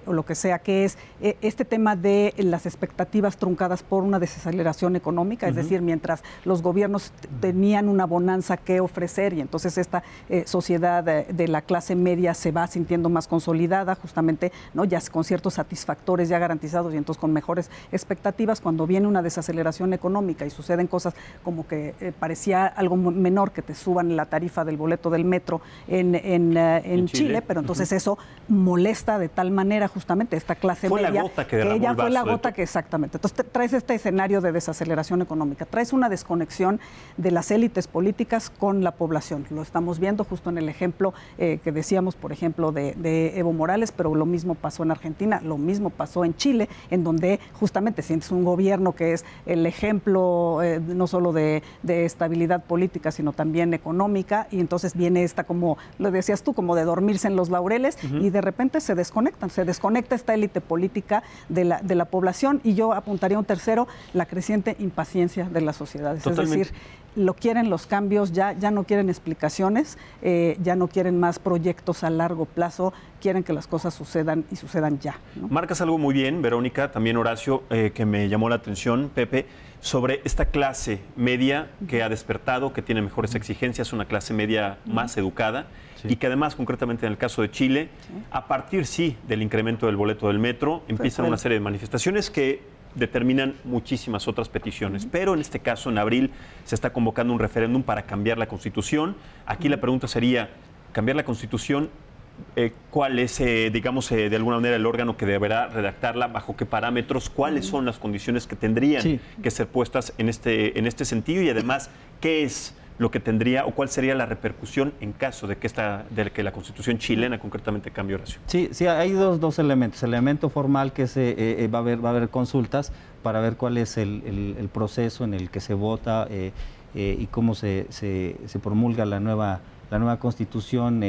o lo que sea, que es este tema de las expectativas truncadas por una desaceleración económica, es decir, mientras los gobiernos tenían una bonanza que ofrecer, y entonces esta sociedad de la clase media se va sintiendo más consolidada, justamente, ¿no? comillas, con ciertos satisfactores ya garantizados y entonces con mejores expectativas, cuando viene una desaceleración económica y suceden cosas como que parecía algo menor que te suban la tarifa del boleto del metro en Chile, pero entonces eso molesta de tal manera justamente esta clase fue media, la gota que derramó ella el fue la vaso gota que exactamente. Entonces traes este escenario de desaceleración económica, traes una desconexión de las élites políticas con la población. Lo estamos viendo justo en el ejemplo que decíamos, por ejemplo, de Evo Morales, pero lo mismo pasó en Argentina, lo mismo pasó en Chile, en donde justamente sientes un gobierno que es el ejemplo no solo de estabilidad política, sino también económica, y entonces viene esta, como lo decías tú, como de dormirse en los laureles, y de repente se desconecta esta élite política de la población, y yo apuntaría un tercero, la creciente impaciencia de las sociedades. Totalmente. Es decir, lo quieren los cambios, ya no quieren explicaciones, ya no quieren más proyectos a largo plazo, quieren que las cosas sucedan y sucedan ya, ¿no? Marcas algo muy bien, Verónica, también Horacio, que me llamó la atención, Pepe, sobre esta clase media que ha despertado, que tiene mejores exigencias, una clase media más educada, y que además, concretamente en el caso de Chile, a partir, del incremento del boleto del metro, empiezan una serie de manifestaciones que determinan muchísimas otras peticiones. Pero en este caso, en abril, se está convocando un referéndum para cambiar la Constitución. Aquí la pregunta sería, ¿cambiar la Constitución? ¿Cuál es, de alguna manera, el órgano que deberá redactarla? ¿Bajo qué parámetros? ¿Cuáles son las condiciones que tendrían que ser puestas en este sentido? Y además, ¿qué es lo que tendría o cuál sería la repercusión en caso de que la Constitución chilena concretamente cambie, Horacio? Sí, hay dos elementos. El elemento formal, que va a haber consultas para ver cuál es el proceso en el que se vota y cómo se promulga la nueva Constitución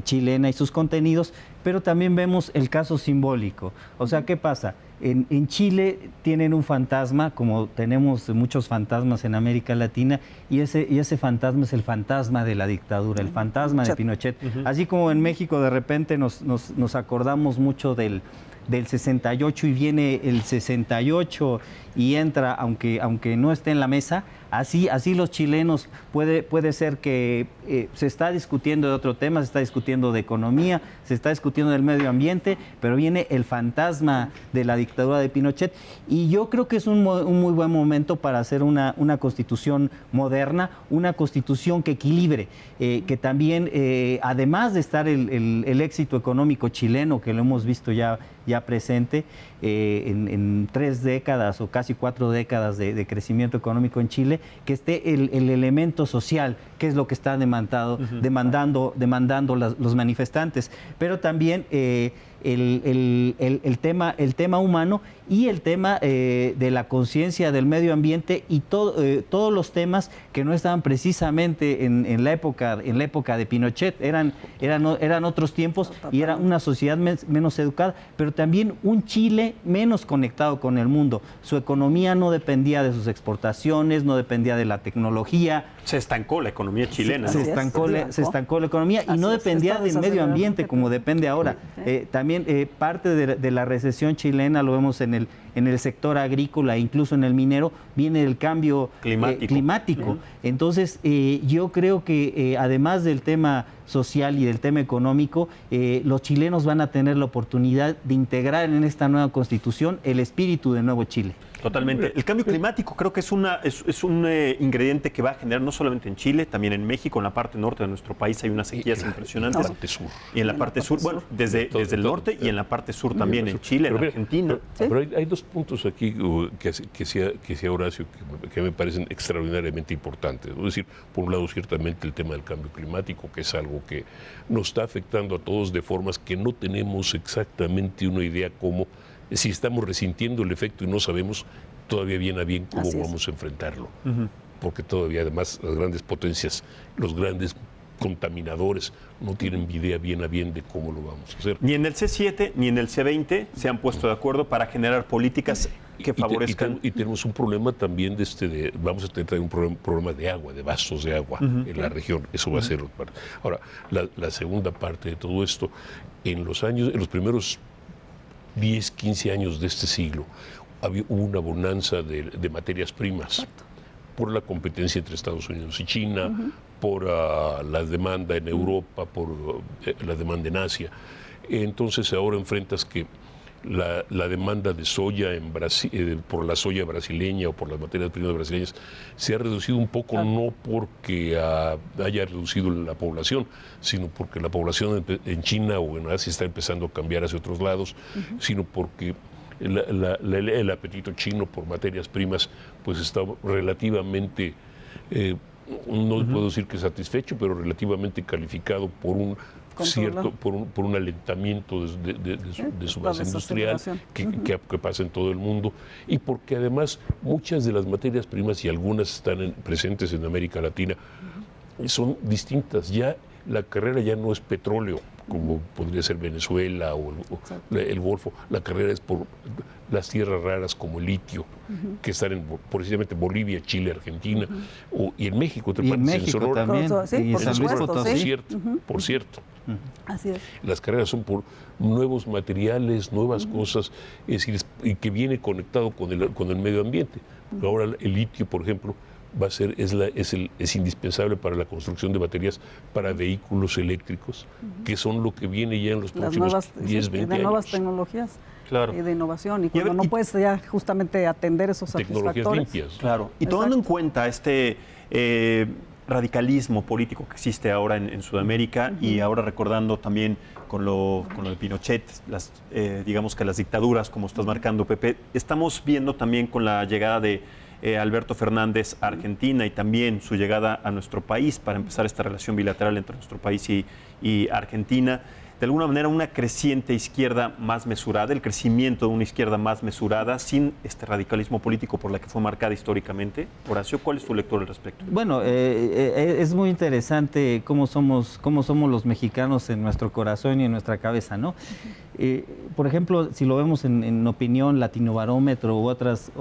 chilena y sus contenidos, pero también vemos el caso simbólico. O sea, ¿qué pasa? En Chile tienen un fantasma, como tenemos muchos fantasmas en América Latina, y ese fantasma es el fantasma de la dictadura, el fantasma de Pinochet. Así como en México de repente nos acordamos mucho del 68 y viene el 68 y entra, aunque no esté en la mesa, así los chilenos puede ser que se está discutiendo de otro tema, se está discutiendo de economía, se está discutiendo del medio ambiente, pero viene el fantasma de la dictadura de Pinochet, y yo creo que es un muy buen momento para hacer una constitución moderna, una constitución que equilibre, que también, además de estar el éxito económico chileno, que lo hemos visto ya presente en 3 décadas o casi 4 décadas de crecimiento económico en Chile, que esté el elemento social, que es lo que están demandando los manifestantes, pero también el tema humano y el tema de la conciencia del medio ambiente y todos los temas que no estaban precisamente en la época de Pinochet, eran otros tiempos y era una sociedad menos educada, pero también un Chile menos conectado con el mundo. Su economía no dependía de sus exportaciones, no dependía de la tecnología. Se estancó la economía chilena. Se estancó la economía y no dependía del medio ambiente como depende ahora. También parte de la recesión chilena, lo vemos en el sector agrícola, incluso en el minero, viene el cambio climático. Entonces, yo creo que además del tema social y del tema económico, los chilenos van a tener la oportunidad de integrar en esta nueva Constitución el espíritu de Nuevo Chile. Totalmente. El cambio climático creo que es un ingrediente que va a generar no solamente en Chile, también en México, en la parte norte de nuestro país hay unas sequías impresionantes. En la parte sur. Y en la parte sur, bueno, desde el norte y en la parte sur también, en Chile, en Argentina. Pero hay dos puntos aquí que decía Horacio que me parecen extraordinariamente importantes. Es decir, por un lado, ciertamente el tema del cambio climático, que es algo que nos está afectando a todos de formas que no tenemos exactamente una idea cómo. Si estamos resintiendo el efecto y no sabemos todavía bien a bien cómo vamos a enfrentarlo. Porque todavía, además, las grandes potencias, los grandes contaminadores no tienen idea bien a bien de cómo lo vamos a hacer. Ni en el C7 ni en el C20 se han puesto de acuerdo para generar políticas que favorezcan. Y tenemos un problema también vamos a tener un problema de agua, de vasos de agua en la región. Eso va a ser. Ahora, la segunda parte de todo esto, en los primeros 10, 15 años de este siglo, hubo una bonanza de materias primas. Por la competencia entre Estados Unidos y China, por la demanda en Europa, por la demanda en Asia. Entonces ahora enfrentas que la demanda de soya en Brasil, por la soya brasileña o por las materias primas brasileñas se ha reducido un poco, no porque haya reducido la población, sino porque la población en China o en Asia está empezando a cambiar hacia otros lados, sino porque el apetito chino por materias primas pues está relativamente, no puedo decir que satisfecho, pero relativamente calificado por un por un alentamiento de su base industrial que pasa en todo el mundo, y porque además muchas de las materias primas, y algunas están presentes en América Latina, son distintas. Ya la carrera ya no es petróleo, como podría ser Venezuela o el Golfo. La carrera es por las tierras raras como el litio, que están precisamente Bolivia, Chile, Argentina, y en México, en Sonora también, y San Luis Potosí. Por cierto. Así es. Las carreras son por nuevos materiales, nuevas cosas, es decir, y que viene conectado con el medio ambiente. Ahora el litio, por ejemplo, es indispensable para la construcción de baterías para vehículos eléctricos, que son lo que viene ya en los próximos 10, 20 años. De nuevas tecnologías. Claro. Y de innovación, y cuando no puedes ya justamente atender esos satisfactores. Tecnologías limpias. Claro. Y tomando en cuenta este radicalismo político que existe ahora en Sudamérica, y ahora recordando también con lo de Pinochet, digamos que las dictaduras, como estás marcando, Pepe, estamos viendo también con la llegada de Alberto Fernández a Argentina, y también su llegada a nuestro país para empezar esta relación bilateral entre nuestro país y Argentina, de alguna manera una creciente izquierda más mesurada, el crecimiento de una izquierda más mesurada, sin este radicalismo político por la que fue marcada históricamente. Horacio, ¿cuál es tu lectura al respecto? Bueno, es muy interesante cómo somos los mexicanos en nuestro corazón y en nuestra cabeza, ¿no? Por ejemplo, si lo vemos en Opinión, Latinobarómetro u otros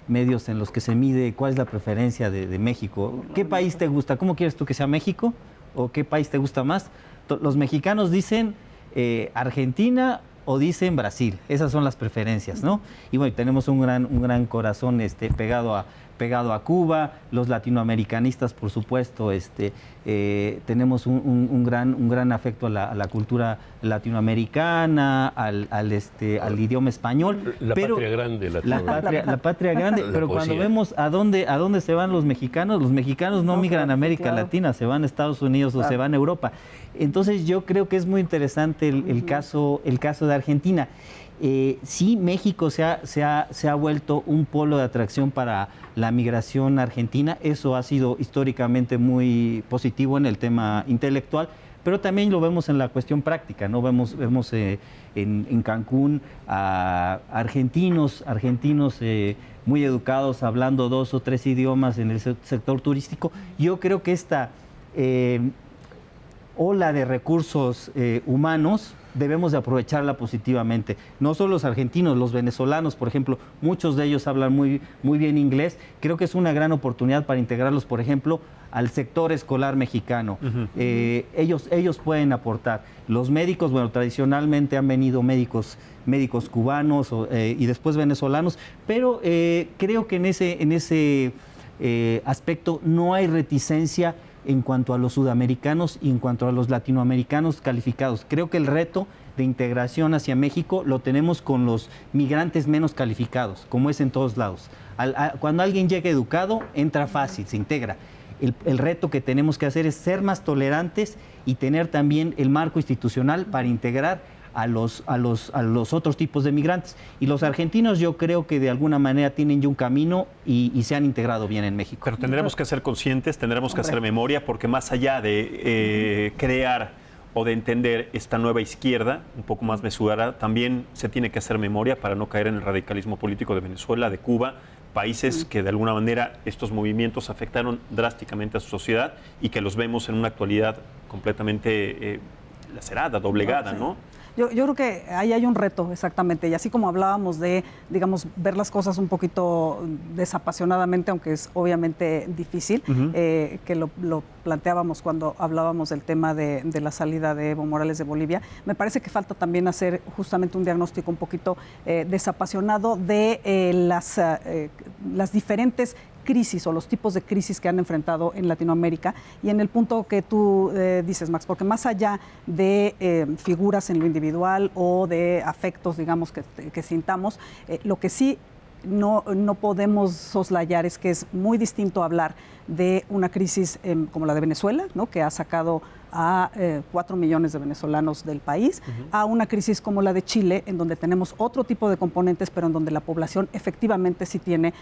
medios en los que se mide cuál es la preferencia de México. ¿Qué país te gusta? ¿Cómo quieres tú que sea México? ¿O qué país te gusta más? Los mexicanos dicen Argentina o dicen Brasil. Esas son las preferencias, ¿no? Y bueno, tenemos un gran corazón pegado a Cuba. Los latinoamericanistas, por supuesto, tenemos un gran afecto a la cultura latinoamericana, al idioma español. La patria grande. La patria grande, pero cuando vemos a dónde se van los mexicanos no migran a América Latina, se van a Estados Unidos o se van a Europa. Entonces yo creo que es muy interesante el caso de Argentina. Sí, México se ha vuelto un polo de atracción para la migración argentina. Eso ha sido históricamente muy positivo en el tema intelectual, pero también lo vemos en la cuestión práctica, ¿no? Vemos en Cancún a argentinos muy educados, hablando 2 o 3 idiomas en el sector turístico. Yo creo que esta ola de recursos humanos debemos de aprovecharla positivamente. No solo los argentinos, los venezolanos, por ejemplo, muchos de ellos hablan muy bien inglés. Creo que es una gran oportunidad para integrarlos, por ejemplo, al sector escolar mexicano. Ellos pueden aportar. Los médicos, bueno, tradicionalmente han venido médicos cubanos y después venezolanos, pero creo que en ese aspecto no hay reticencia en cuanto a los sudamericanos y en cuanto a los latinoamericanos calificados. Creo que el reto de integración hacia México lo tenemos con los migrantes menos calificados, como es en todos lados. Cuando alguien llega educado, entra fácil, se integra. El reto que tenemos que hacer es ser más tolerantes y tener también el marco institucional para integrar a los otros tipos de migrantes. Y los argentinos yo creo que de alguna manera tienen ya un camino y se han integrado bien en México. Pero tendremos que ser conscientes, tendremos que hacer memoria, porque más allá de crear o de entender esta nueva izquierda, un poco más mesurada, también se tiene que hacer memoria para no caer en el radicalismo político de Venezuela, de Cuba, países que de alguna manera estos movimientos afectaron drásticamente a su sociedad y que los vemos en una actualidad completamente lacerada, doblegada, ¿no? Yo creo que ahí hay un reto, exactamente, y así como hablábamos de, digamos, ver las cosas un poquito desapasionadamente, aunque es obviamente difícil, que lo planteábamos cuando hablábamos del tema de la salida de Evo Morales de Bolivia, me parece que falta también hacer justamente un diagnóstico un poquito desapasionado de las diferentes crisis o los tipos de crisis que han enfrentado en Latinoamérica, y en el punto que tú dices, Max, porque más allá de figuras en lo individual o de afectos, digamos, que sintamos, lo que sí no podemos soslayar es que es muy distinto hablar de una crisis como la de Venezuela, ¿no?, que ha sacado a 4 millones de venezolanos del país, a una crisis como la de Chile, en donde tenemos otro tipo de componentes, pero en donde la población efectivamente sí tiene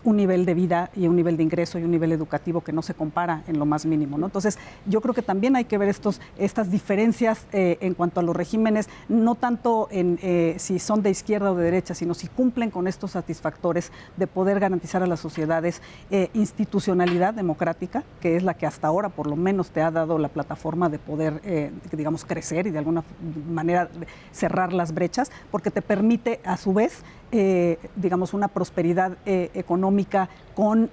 un nivel de vida y un nivel de ingreso y un nivel educativo que no se compara en lo más mínimo, ¿no? Entonces, yo creo que también hay que ver estas diferencias en cuanto a los regímenes, no tanto en si son de izquierda o de derecha, sino si cumplen con estos satisfactores de poder garantizar a las sociedades institucionalidad democrática, que es la que hasta ahora por lo menos te ha dado la plataforma de poder, digamos, crecer y de alguna manera cerrar las brechas, porque te permite a su vez digamos, una prosperidad económica con,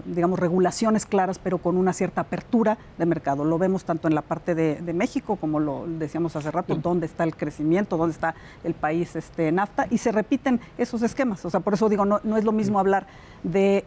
digamos, regulaciones claras, pero con una cierta apertura de mercado. Lo vemos tanto en la parte de México, como lo decíamos hace rato, dónde está el crecimiento, dónde está el país NAFTA, y se repiten esos esquemas. O sea, por eso digo, no es lo mismo hablar de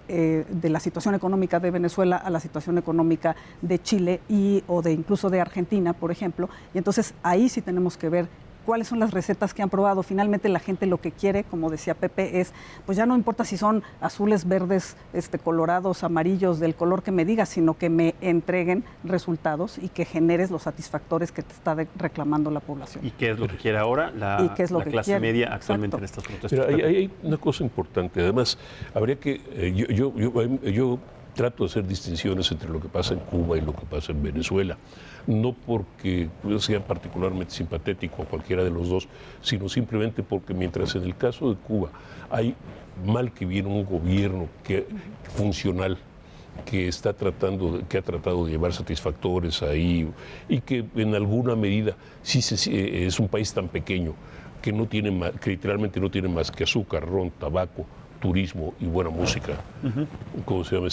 la situación económica de Venezuela a la situación económica de Chile o de incluso de Argentina, por ejemplo. Y entonces ahí sí tenemos que ver cuáles son las recetas que han probado. Finalmente la gente lo que quiere, como decía Pepe, es, pues ya no importa si son azules, verdes, colorados, amarillos, del color que me digas, sino que me entreguen resultados y que generes los satisfactores que te está reclamando la población. ¿Y qué es lo que quiere ahora la clase media actualmente en estas protestas? Pero hay una cosa importante. Además, habría que... yo trato de hacer distinciones entre lo que pasa en Cuba y lo que pasa en Venezuela. No porque sea particularmente simpatético a cualquiera de los dos, sino simplemente porque mientras en el caso de Cuba hay mal que bien un gobierno funcional que ha tratado de llevar satisfactores ahí y que en alguna medida es un país tan pequeño que literalmente no tiene más que azúcar, ron, tabaco, turismo y buena música, ¿cómo se llama?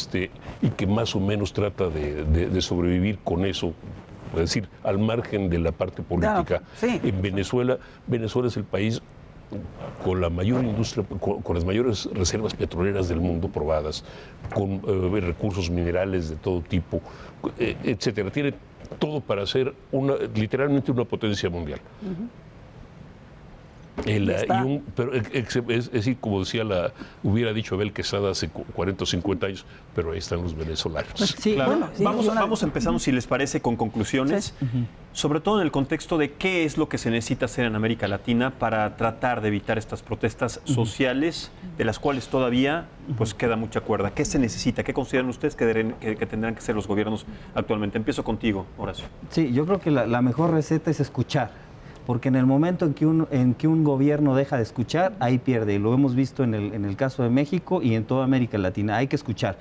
Y que más o menos trata de sobrevivir con eso, es decir, al margen de la parte política. Claro, sí. En Venezuela es el país con la mayor industria, con las mayores reservas petroleras del mundo probadas, con recursos minerales de todo tipo, etcétera. Tiene todo para ser literalmente una potencia mundial. Pero es decir, como hubiera dicho Abel Quesada hace 40 o 50 años, pero ahí están los venezolanos. Sí, claro. Bueno, sí, vamos empezando, si les parece, con conclusiones, sobre todo en el contexto de qué es lo que se necesita hacer en América Latina para tratar de evitar estas protestas sociales, de las cuales todavía pues queda mucha cuerda. ¿Qué se necesita? ¿Qué consideran ustedes que tendrán que hacer los gobiernos actualmente? Empiezo contigo, Horacio. Sí, yo creo que la mejor receta es escuchar. Porque en el momento en que un gobierno deja de escuchar, ahí pierde. Y lo hemos visto en el caso de México y en toda América Latina. Hay que escuchar.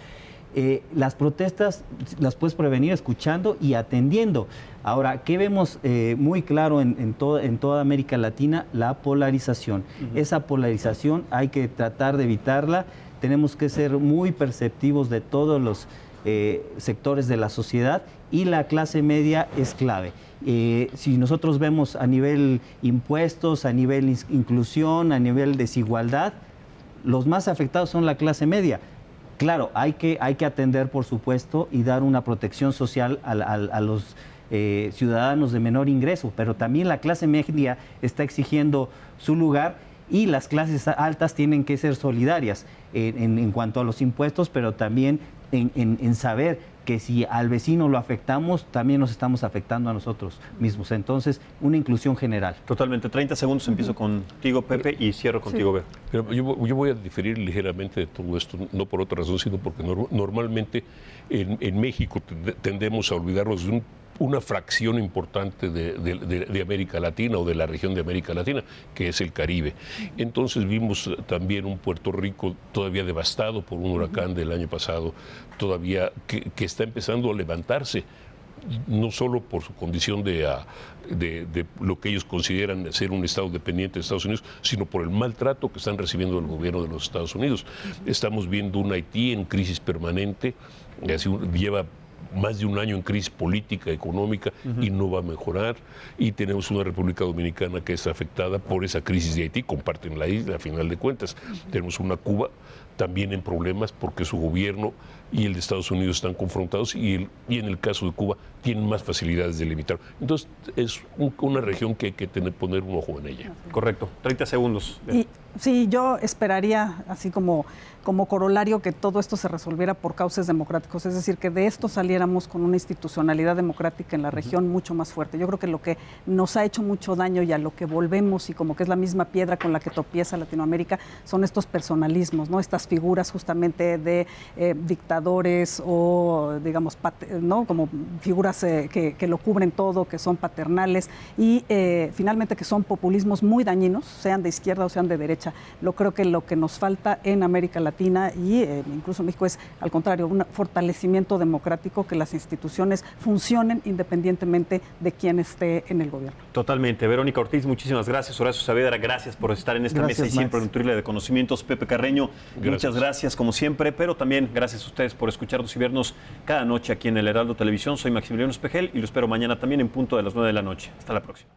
Las protestas las puedes prevenir escuchando y atendiendo. Ahora, ¿qué vemos muy claro en toda América Latina? La polarización. Esa polarización hay que tratar de evitarla. Tenemos que ser muy perceptivos de todos los sectores de la sociedad, y la clase media es clave. Si nosotros vemos a nivel impuestos, a nivel inclusión, a nivel desigualdad, los más afectados son la clase media. Claro, hay que atender, por supuesto, y dar una protección social a los ciudadanos de menor ingreso, pero también la clase media está exigiendo su lugar, y las clases altas tienen que ser solidarias en cuanto a los impuestos, pero también en saber que si al vecino lo afectamos, también nos estamos afectando a nosotros mismos. Entonces, una inclusión general. Totalmente. 30 segundos, empiezo contigo, Pepe, y cierro contigo, Ver. Pero yo voy a diferir ligeramente de todo esto, no por otra razón, sino porque normalmente en México tendemos a olvidarnos de una fracción importante de América Latina o de la región de América Latina, que es el Caribe. Entonces vimos también un Puerto Rico todavía devastado por un huracán del año pasado, todavía que está empezando a levantarse, no solo por su condición de lo que ellos consideran ser un Estado dependiente de Estados Unidos, sino por el maltrato que están recibiendo del gobierno de los Estados Unidos. Estamos viendo un Haití en crisis permanente, lleva más de un año en crisis política, económica, y no va a mejorar. Y tenemos una República Dominicana que es afectada por esa crisis de Haití, comparten la isla a final de cuentas. Tenemos una Cuba también en problemas porque su gobierno y el de Estados Unidos están confrontados y en el caso de Cuba tienen más facilidades de limitar. Entonces es una región que hay que poner un ojo en ella. Correcto. 30 segundos. Y, sí, yo esperaría, así como corolario, que todo esto se resolviera por cauces democráticos, es decir, que de esto saliéramos con una institucionalidad democrática en la región mucho más fuerte. Yo creo que lo que nos ha hecho mucho daño y a lo que volvemos, y como que es la misma piedra con la que tropieza Latinoamérica, son estos personalismos, ¿no? Estas figuras justamente de dictadores o, digamos, ¿no? Como figuras que lo cubren todo, que son paternales y finalmente que son populismos muy dañinos, sean de izquierda o sean de derecha. Creo que lo que nos falta en América Latina y incluso México es, al contrario, un fortalecimiento democrático, que las instituciones funcionen independientemente de quién esté en el gobierno. Totalmente. Verónica Ortiz, muchísimas gracias. Horacio Saavedra, gracias por estar en esta mesa y siempre nutrirle de conocimientos. Pepe Carreño, muchas gracias como siempre, pero también gracias a ustedes por escucharnos y vernos cada noche aquí en el Heraldo Televisión. Soy Maximiliano Espejel y lo espero mañana también en punto de las 9 de la noche. Hasta la próxima.